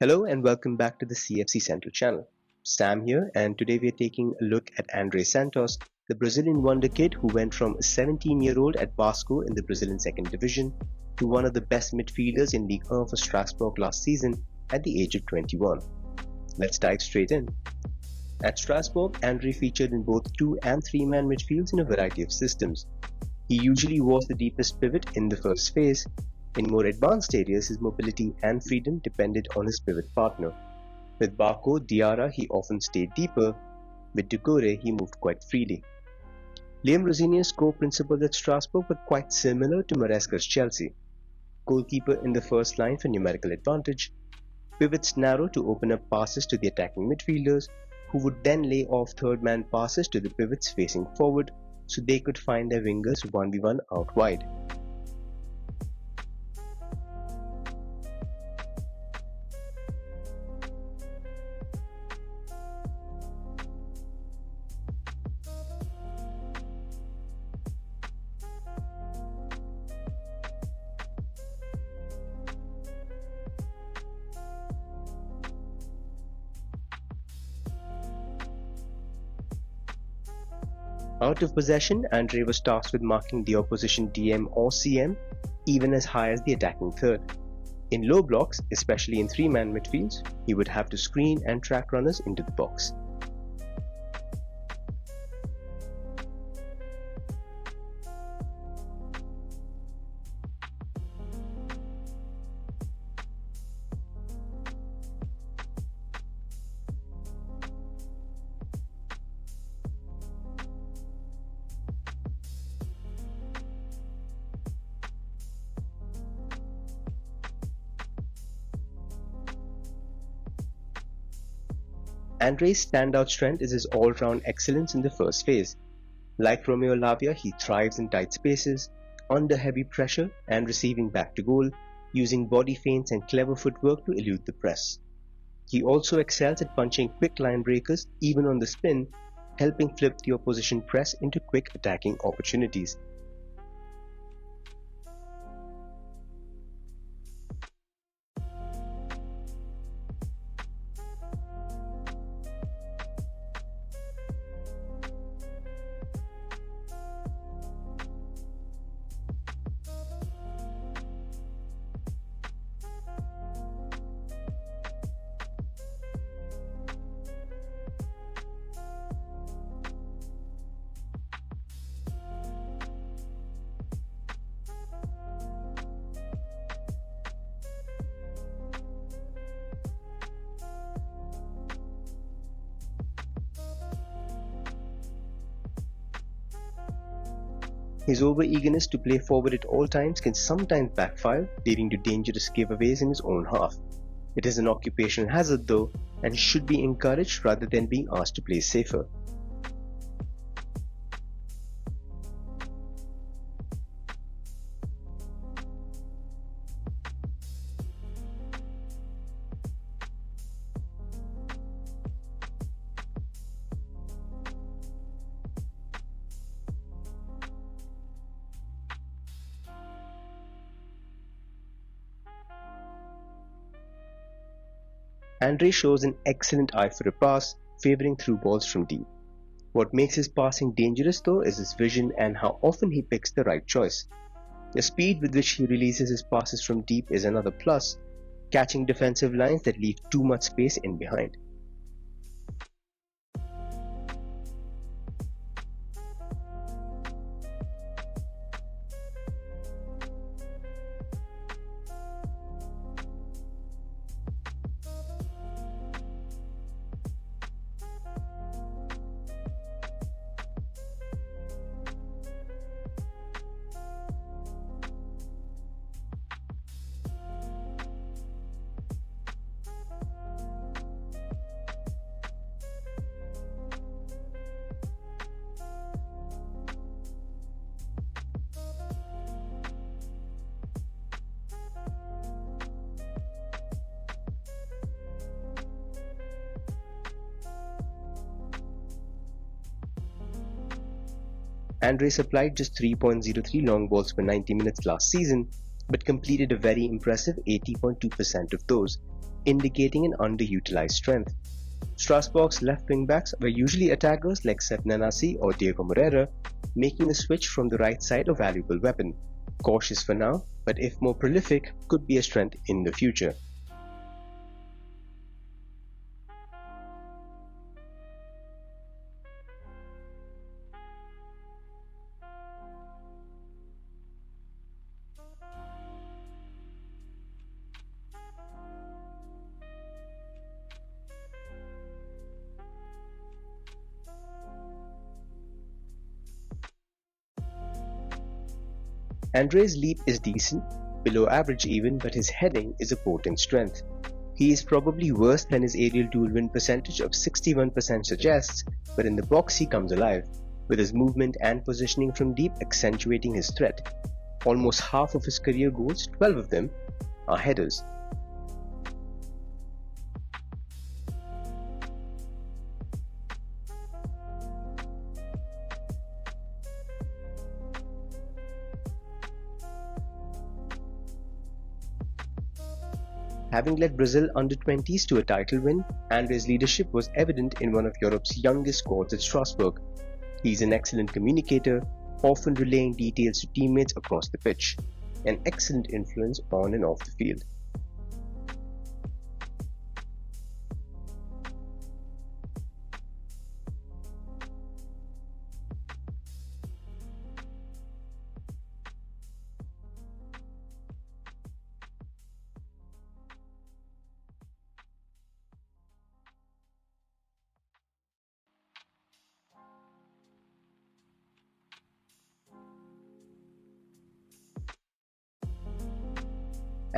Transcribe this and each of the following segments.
Hello and welcome back to the CFC Central channel. Sam here, and today we are taking a look at Andrey Santos, the Brazilian wonder kid who went from a 17-year-old at Vasco in the Brazilian second division to one of the best midfielders in Ligue 1 for Strasbourg last season at the age of 21. Let's dive straight in. At Strasbourg, Andrey featured in both 2 and 3-man midfields in a variety of systems. He usually was the deepest pivot in the first phase. In more advanced areas, his mobility and freedom depended on his pivot partner. With Barco Diarra, he often stayed deeper. With Decore, he moved quite freely. Liam Rosenior's core principles at Strasbourg were quite similar to Maresca's Chelsea. Goalkeeper in the first line for numerical advantage, pivots narrow to open up passes to the attacking midfielders, who would then lay off third-man passes to the pivots facing forward so they could find their wingers 1v1 out wide. Out of possession, Andrey was tasked with marking the opposition DM or CM, even as high as the attacking third. In low blocks, especially in 3-man midfields, he would have to screen and track runners into the box. Andrey's standout strength is his all-round excellence in the first phase. Like Romeo Lavia, he thrives in tight spaces, under heavy pressure and receiving back to goal, using body feints and clever footwork to elude the press. He also excels at punching quick line breakers even on the spin, helping flip the opposition press into quick attacking opportunities. His over-eagerness to play forward at all times can sometimes backfire, leading to dangerous giveaways in his own half. It is an occupational hazard though, and should be encouraged rather than being asked to play safer. Andrey shows an excellent eye for a pass, favouring through balls from deep. What makes his passing dangerous though is his vision and how often he picks the right choice. The speed with which he releases his passes from deep is another plus, catching defensive lines that leave too much space in behind. Andrey supplied just 3.03 long balls per 90 minutes last season, but completed a very impressive 80.2% of those. indicating an underutilized strength. Strasbourg's left wing backs were usually attackers like Sepp Nanasi or Diego Moreira, making the switch from the right side a valuable weapon. Cautious for now, but if more prolific, could be a strength in the future. Andrey's leap is decent, below average even, but his heading is a potent strength. He is probably worse than his aerial duel win percentage of 61% suggests, but in the box he comes alive, with his movement and positioning from deep accentuating his threat. Almost half of his career goals, 12 of them, are headers. Having led Brazil under-20s to a title win, Andrey's leadership was evident in one of Europe's youngest squads at Strasbourg. He's an excellent communicator, often relaying details to teammates across the pitch, an excellent influence on and off the field.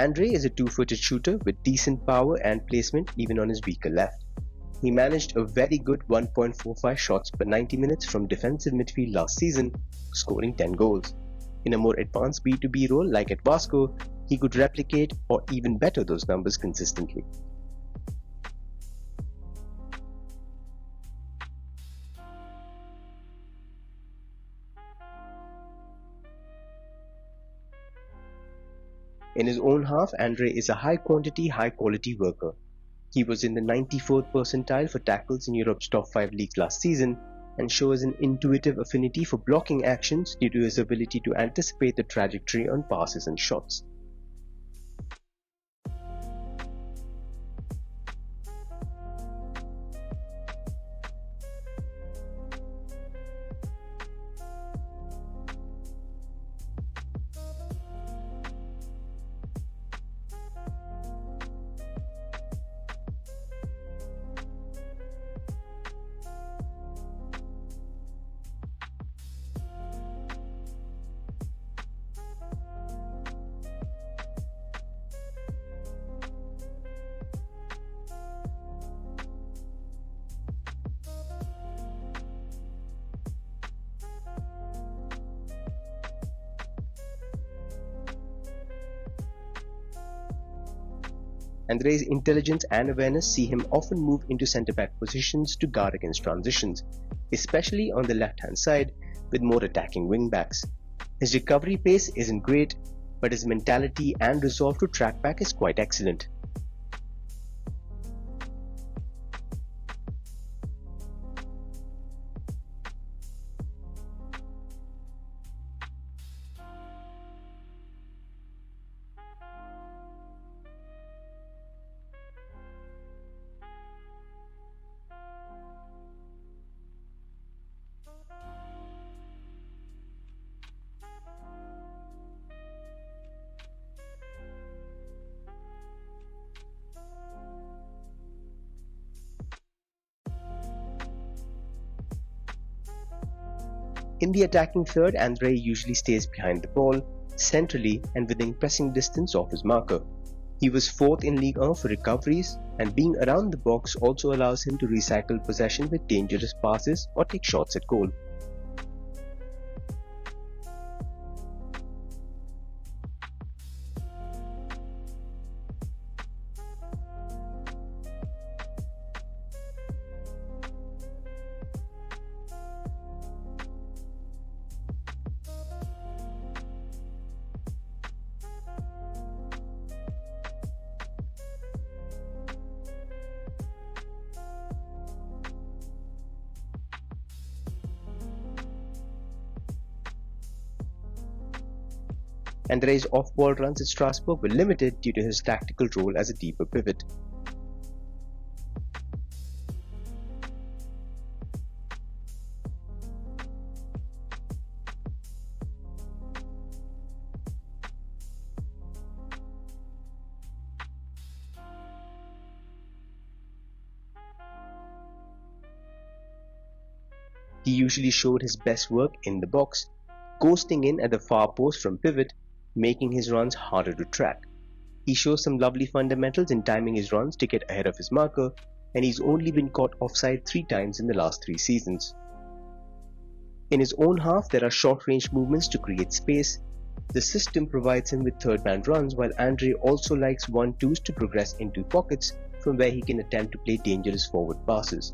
Andrey is a two-footed shooter with decent power and placement even on his weaker left. He managed a very good 1.45 shots per 90 minutes from defensive midfield last season, scoring 10 goals. In a more advanced B2B role like at Vasco, he could replicate or even better those numbers consistently. In his own half, Andrey is a high-quantity, high-quality worker. He was in the 94th percentile for tackles in Europe's top 5 leagues last season and shows an intuitive affinity for blocking actions due to his ability to anticipate the trajectory on passes and shots. Andrey's intelligence and awareness see him often move into centre-back positions to guard against transitions, especially on the left-hand side with more attacking wing-backs. His recovery pace isn't great, but his mentality and resolve to track back is quite excellent. In the attacking third, Andrey usually stays behind the ball, centrally and within pressing distance of his marker. He was 4th in Ligue 1 for recoveries, and being around the box also allows him to recycle possession with dangerous passes or take shots at goal. Andrey's off-ball runs at Strasbourg were limited due to his tactical role as a deeper pivot. He usually showed his best work in the box, ghosting in at the far post from pivot, making his runs harder to track. He shows some lovely fundamentals in timing his runs to get ahead of his marker, and he's only been caught offside 3 times in the last 3 seasons. In his own half, there are short-range movements to create space. The system provides him with third-man runs, while Andrey also likes 1-2s to progress into pockets from where he can attempt to play dangerous forward passes.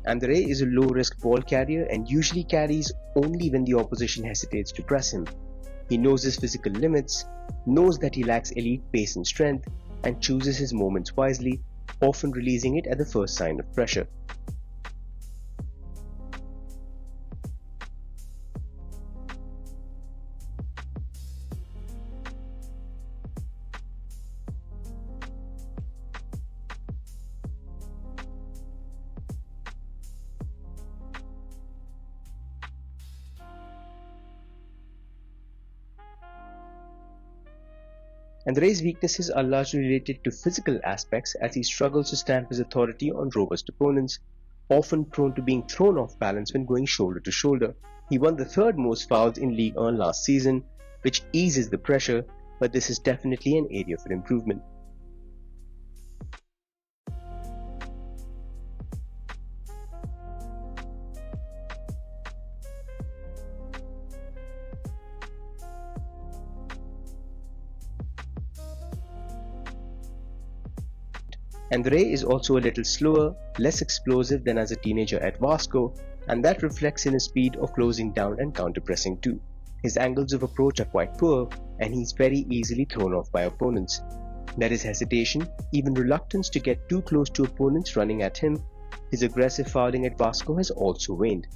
Andrey is a low-risk ball carrier and usually carries only when the opposition hesitates to press him. He knows his physical limits, knows that he lacks elite pace and strength, and chooses his moments wisely, often releasing it at the first sign of pressure. Andrey's weaknesses are largely related to physical aspects as he struggles to stamp his authority on robust opponents, often prone to being thrown off balance when going shoulder to shoulder. He won the third most fouls in Ligue 1 last season, which eases the pressure, but this is definitely an area for improvement. Andrey is also a little slower, less explosive than as a teenager at Vasco, and that reflects in his speed of closing down and counter-pressing too. His angles of approach are quite poor, and he's very easily thrown off by opponents. There is hesitation, even reluctance to get too close to opponents running at him. His aggressive fouling at Vasco has also waned.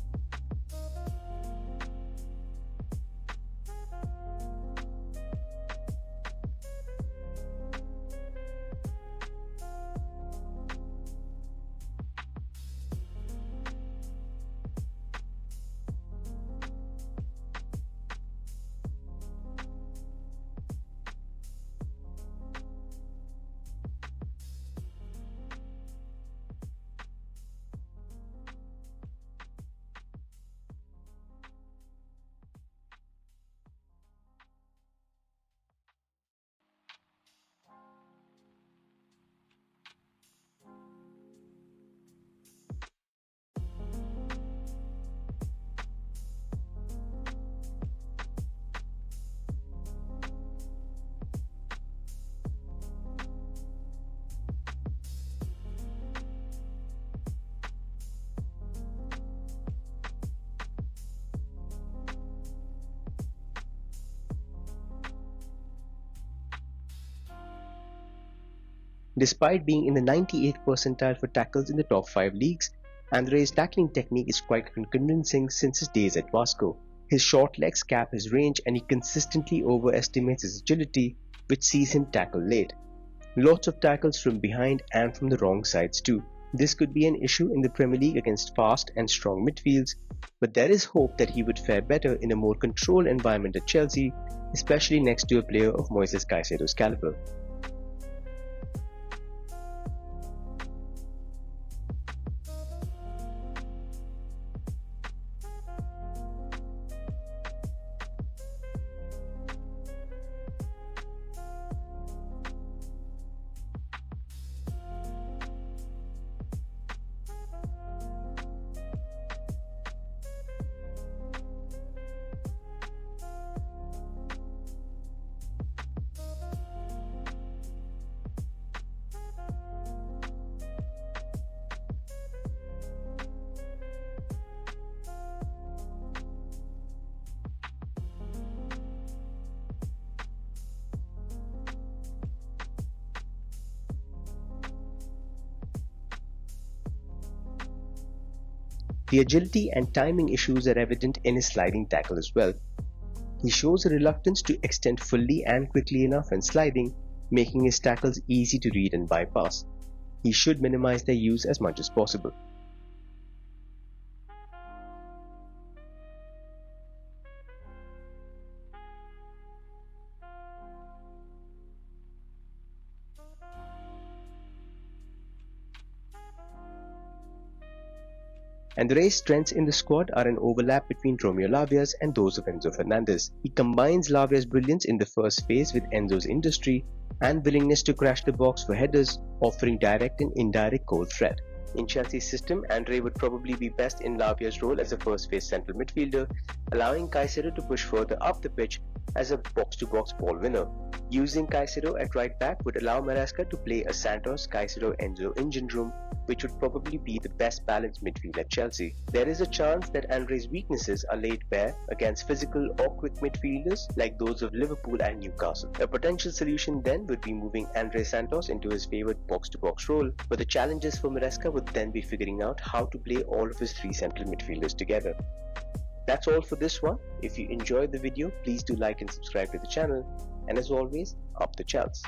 Despite being in the 98th percentile for tackles in the top 5 leagues, Andrey's tackling technique is quite unconvincing since his days at Vasco. His short legs cap his range and he consistently overestimates his agility, which sees him tackle late. Lots of tackles from behind and from the wrong sides too. This could be an issue in the Premier League against fast and strong midfields, but there is hope that he would fare better in a more controlled environment at Chelsea, especially next to a player of Moises Caicedo's caliber. The agility and timing issues are evident in his sliding tackle as well. He shows a reluctance to extend fully and quickly enough when sliding, making his tackles easy to read and bypass. He should minimize their use as much as possible. Andrey's strengths in the squad are an overlap between Romeo Lavia's and those of Enzo Fernandez. He combines Lavia's brilliance in the first phase with Enzo's industry and willingness to crash the box for headers, offering direct and indirect goal threat. In Chelsea's system, Andrey would probably be best in Lavia's role as a first-phase central midfielder, allowing Caicedo to push further up the pitch as a box-to-box ball winner. Using Caicedo at right back would allow Maresca to play a Santos-Caicedo-Enzo engine room, which would probably be the best balanced midfield at Chelsea. There is a chance that Andrey's weaknesses are laid bare against physical or quick midfielders like those of Liverpool and Newcastle. A potential solution then would be moving Andrey Santos into his favoured box-to-box role, but the challenges for Maresca would then be figuring out how to play all of his three central midfielders together. That's all for this one. If you enjoyed the video, please do like and subscribe to the channel. And as always, up the Chels.